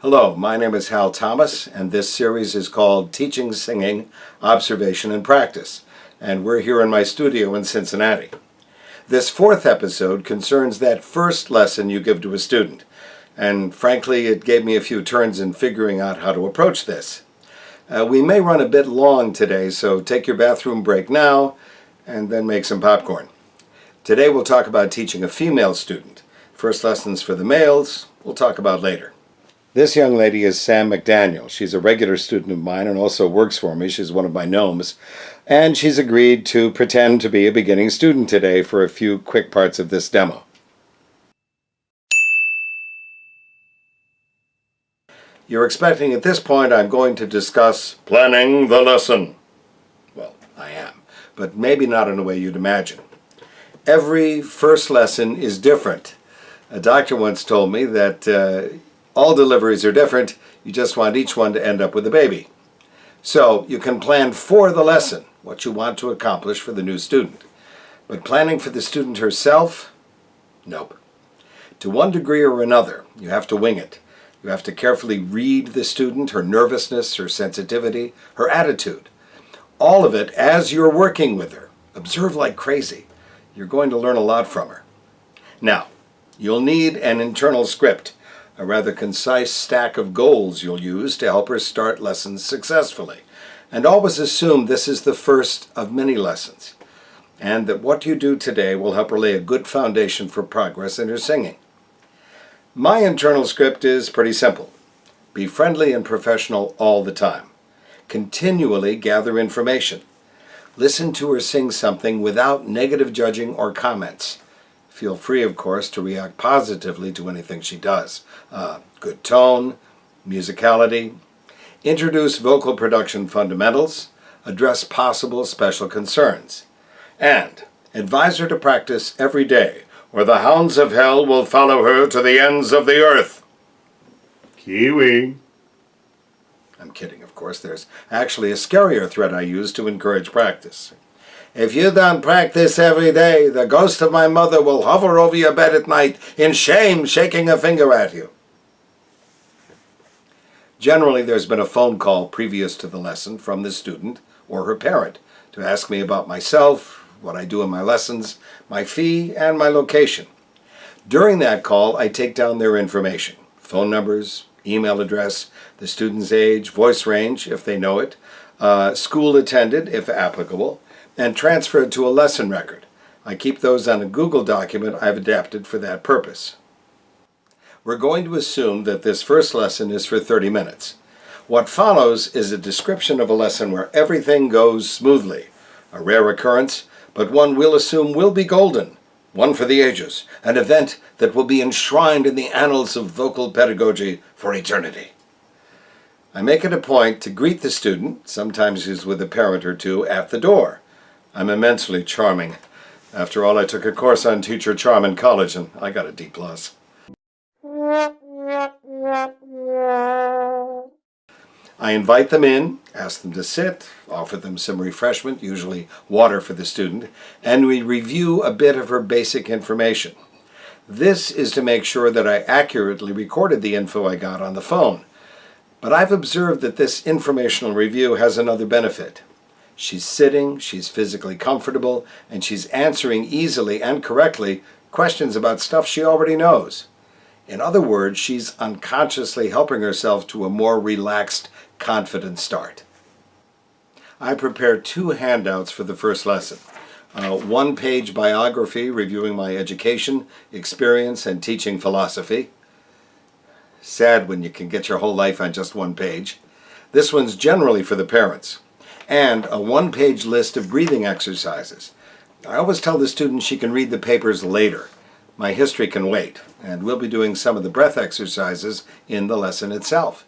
Hello, my name is Hal Thomas, and this series is called Teaching Singing, Observation and Practice, and we're here in my studio in Cincinnati. This fourth episode concerns that first lesson you give to a student, and frankly it gave me a few turns in figuring out how to approach this. We may run a bit long today, so take your bathroom break now and then make some popcorn. Today we'll talk about teaching a female student. First lessons for the males we'll talk about later. This young lady is Sam McDaniel. She's a regular student of mine and also works for me. She's one of my gnomes. And she's agreed to pretend to be a beginning student today for a few quick parts of this demo. You're expecting at this point I'm going to discuss planning the lesson. Well, I am, but maybe not in a way you'd imagine. Every first lesson is different. A doctor once told me that all deliveries are different, you just want each one to end up with a baby. So you can plan for the lesson, what you want to accomplish for the new student. But planning for the student herself? Nope. To one degree or another, you have to wing it. You have to carefully read the student, her nervousness, her sensitivity, her attitude. All of it as you're working with her. Observe like crazy. You're going to learn a lot from her. Now, you'll need an internal script, a rather concise stack of goals you'll use to help her start lessons successfully. And always assume this is the first of many lessons, and that what you do today will help her lay a good foundation for progress in her singing. My internal script is pretty simple. Be friendly and professional all the time. Continually gather information. Listen to her sing something without negative judging or comments. Feel free, of course, to react positively to anything she does. Good tone, musicality, introduce vocal production fundamentals, address possible special concerns, and advise her to practice every day, or the hounds of hell will follow her to the ends of the earth. Kiwi. I'm kidding, of course. There's actually a scarier threat I use to encourage practice. If you don't practice every day, the ghost of my mother will hover over your bed at night in shame, shaking a finger at you. Generally, there's been a phone call previous to the lesson from the student or her parent to ask me about myself, what I do in my lessons, my fee, and my location. During that call, I take down their information, phone numbers, email address, the student's age, voice range, if they know it, school attended, if applicable, and transfer it to a lesson record. I keep those on a Google document I've adapted for that purpose. We're going to assume that this first lesson is for 30 minutes. What follows is a description of a lesson where everything goes smoothly. A rare occurrence, but one we'll assume will be golden. One for the ages. An event that will be enshrined in the annals of vocal pedagogy for eternity. I make it a point to greet the student, sometimes he's with a parent or two, at the door. I'm immensely charming. After all, I took a course on teacher charm in college, and I got a D+. I invite them in, ask them to sit, offer them some refreshment, usually water for the student, and we review a bit of her basic information. This is to make sure that I accurately recorded the info I got on the phone. But I've observed that this informational review has another benefit. She's sitting, she's physically comfortable, and she's answering easily and correctly questions about stuff she already knows. In other words, she's unconsciously helping herself to a more relaxed, confident start. I prepared 2 handouts for the first lesson. A one-page biography reviewing my education, experience, and teaching philosophy. Sad when you can get your whole life on just one page. This one's generally for the parents. And a one-page list of breathing exercises. I always tell the student she can read the papers later. My history can wait, and we'll be doing some of the breath exercises in the lesson itself.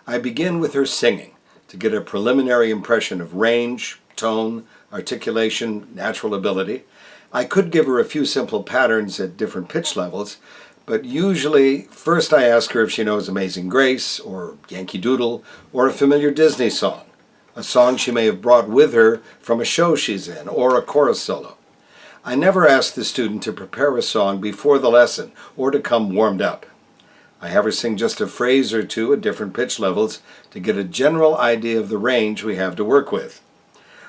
I begin with her singing to get a preliminary impression of range, tone, articulation, natural ability. I could give her a few simple patterns at different pitch levels, but usually first I ask her if she knows Amazing Grace, or Yankee Doodle, or a familiar Disney song, a song she may have brought with her from a show she's in, or a chorus solo. I never ask the student to prepare a song before the lesson or to come warmed up. I have her sing just a phrase or two at different pitch levels to get a general idea of the range we have to work with.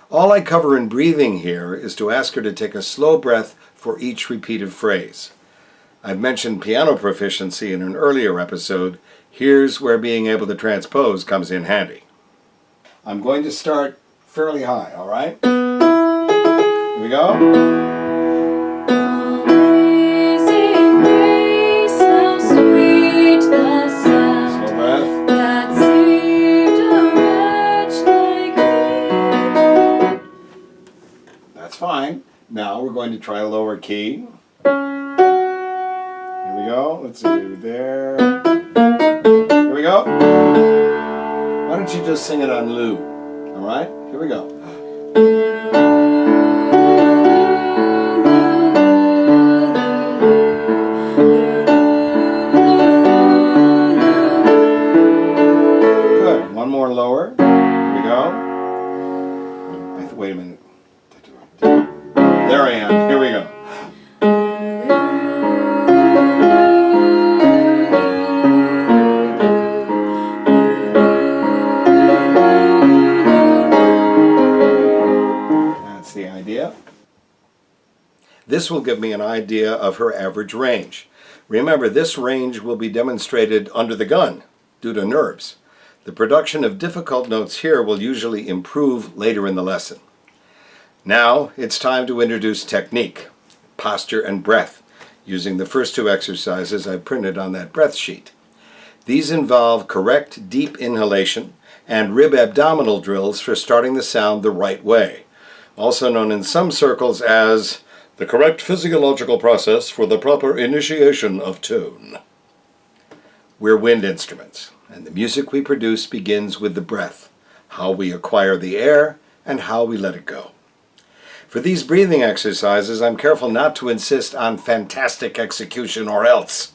All I cover in breathing here is to ask her to take a slow breath for each repeated phrase. I've mentioned piano proficiency in an earlier episode. Here's where being able to transpose comes in handy. I'm going to start fairly high, all right? Here we go. Fine. Now we're going to try a lower key. Here we go. Let's see. There. Here we go. Why don't you just sing it on Lou? All right? Here we go. Good. One more lower. Here we go. Wait a minute. There I am. Here we go. That's the idea. This will give me an idea of her average range. Remember, this range will be demonstrated under the gun due to nerves. The production of difficult notes here will usually improve later in the lesson. Now it's time to introduce technique, posture, and breath, using the first two exercises I've printed on that breath sheet. These involve correct deep inhalation and rib abdominal drills for starting the sound the right way, also known in some circles as the correct physiological process for the proper initiation of tone. We're wind instruments, and the music we produce begins with the breath, how we acquire the air, and how we let it go. For these breathing exercises, I'm careful not to insist on fantastic execution or else.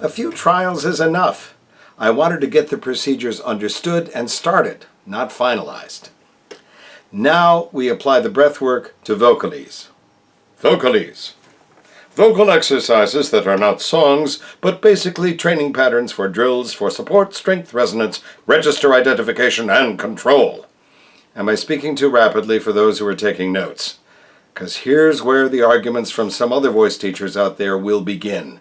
A few trials is enough. I wanted to get the procedures understood and started, not finalized. Now we apply the breath work to vocalese. Vocalese. Vocal exercises that are not songs, but basically training patterns for drills for support, strength, resonance, register identification, and control. Am I speaking too rapidly for those who are taking notes? Because here's where the arguments from some other voice teachers out there will begin.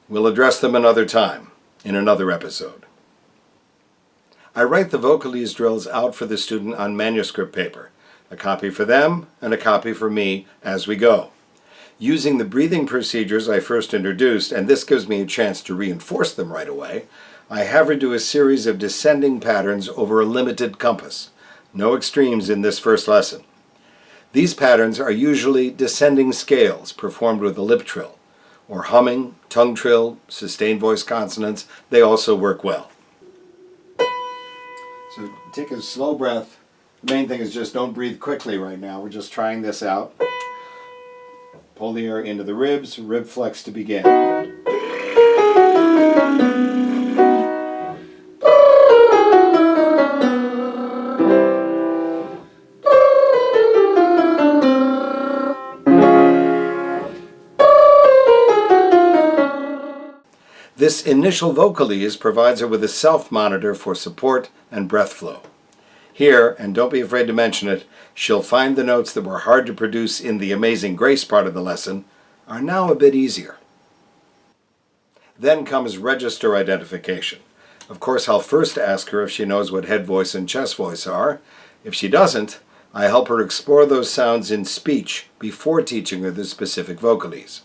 We'll address them another time, in another episode. I write the vocalese drills out for the student on manuscript paper, a copy for them and a copy for me as we go. Using the breathing procedures I first introduced, and this gives me a chance to reinforce them right away, I have her do a series of descending patterns over a limited compass. No extremes in this first lesson. These patterns are usually descending scales performed with a lip trill, or humming, tongue trill, sustained voice consonants. They also work well. So take a slow breath. The main thing is just don't breathe quickly right now. We're just trying this out. Pull the air into the ribs, rib flex to begin. This initial vocalese provides her with a self-monitor for support and breath flow. Here, and don't be afraid to mention it, she'll find the notes that were hard to produce in the Amazing Grace part of the lesson are now a bit easier. Then comes register identification. Of course, I'll first ask her if she knows what head voice and chest voice are. If she doesn't, I help her explore those sounds in speech before teaching her the specific vocalese.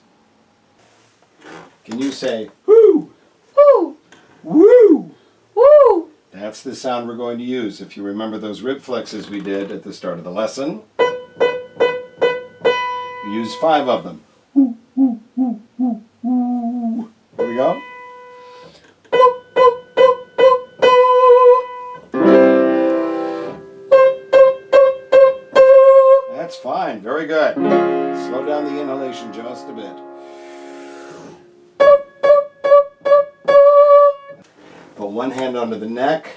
Can you say, whoo, Woo! woo? Woo! That's the sound we're going to use. If you remember those rib flexes we did at the start of the lesson, we use 5 of them. Woo, woo, woo, woo, woo. Here we go. That's fine. Very good. Slow down the inhalation just a bit. Put one hand under the neck,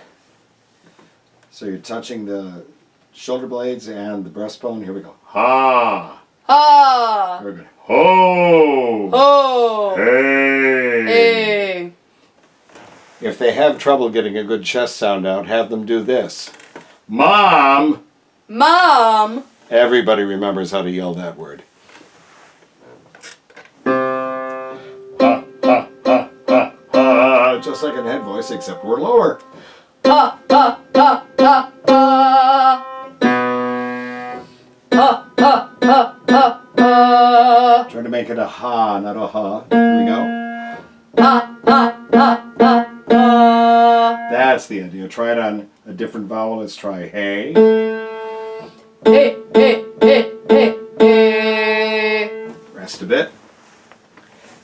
so you're touching the shoulder blades and the breastbone. Here we go. Ha! Ha! Very good. Ho! Ho! Hey! Hey! If they have trouble getting a good chest sound out, have them do this. Mom! Mom! Everybody remembers how to yell that word. Ha, ha, ha, ha, ha. Just like an head voice, except we're lower. Ha, ha, ha, ha, ha. Ha, ha, ha, ha, ha. Try to make it a ha, not a ha. Here we go. Ha, ha, ha, ha, ha. That's the idea. Try it on a different vowel. Let's try hey. Hey, hey, hey, hey, hey. Rest a bit.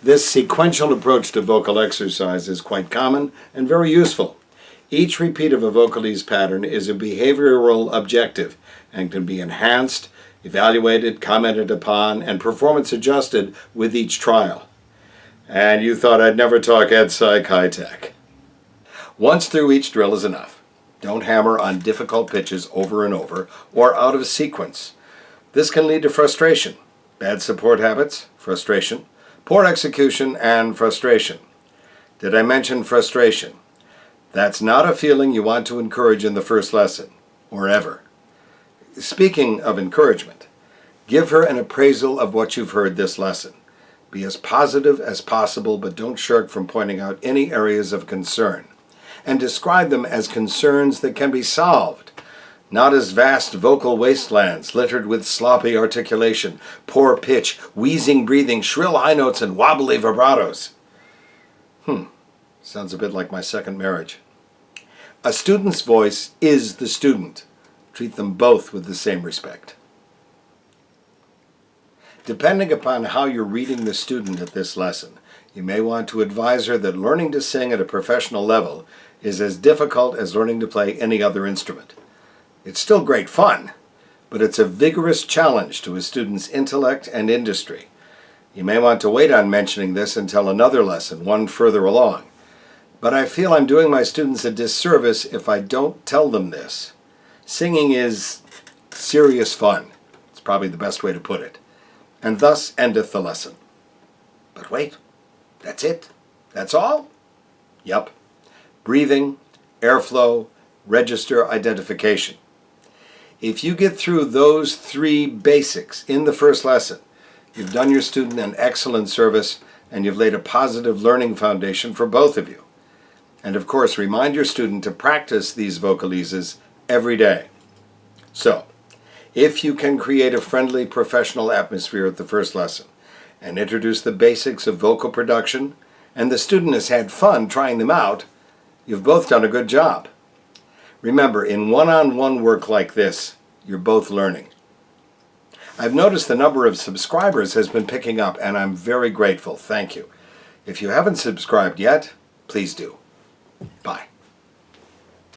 This sequential approach to vocal exercise is quite common and very useful. Each repeat of a vocalese pattern is a behavioral objective and can be enhanced, evaluated, commented upon, and performance adjusted with each trial. And you thought I'd never talk Ed Psych High Tech. Once through each drill is enough. Don't hammer on difficult pitches over and over or out of sequence. This can lead to frustration, bad support habits, frustration, poor execution, and frustration. Did I mention frustration? That's not a feeling you want to encourage in the first lesson, or ever. Speaking of encouragement, give her an appraisal of what you've heard this lesson. Be as positive as possible, but don't shirk from pointing out any areas of concern. And describe them as concerns that can be solved, not as vast vocal wastelands littered with sloppy articulation, poor pitch, wheezing breathing, shrill high notes, and wobbly vibratos. Sounds a bit like my second marriage. A student's voice is the student. Treat them both with the same respect. Depending upon how you're reading the student at this lesson, you may want to advise her that learning to sing at a professional level is as difficult as learning to play any other instrument. It's still great fun, but it's a vigorous challenge to a student's intellect and industry. You may want to wait on mentioning this until another lesson, one further along. But I feel I'm doing my students a disservice if I don't tell them this. Singing is serious fun. It's probably the best way to put it. And thus endeth the lesson. But wait, that's it? That's all? Yup. Breathing, airflow, register identification. If you get through those three basics in the first lesson, you've done your student an excellent service and you've laid a positive learning foundation for both of you. And of course, remind your student to practice these vocalises every day. So, if you can create a friendly professional atmosphere at the first lesson and introduce the basics of vocal production, and the student has had fun trying them out, you've both done a good job. Remember, in one-on-one work like this, you're both learning. I've noticed the number of subscribers has been picking up, and I'm very grateful. Thank you. If you haven't subscribed yet, please do. Bye.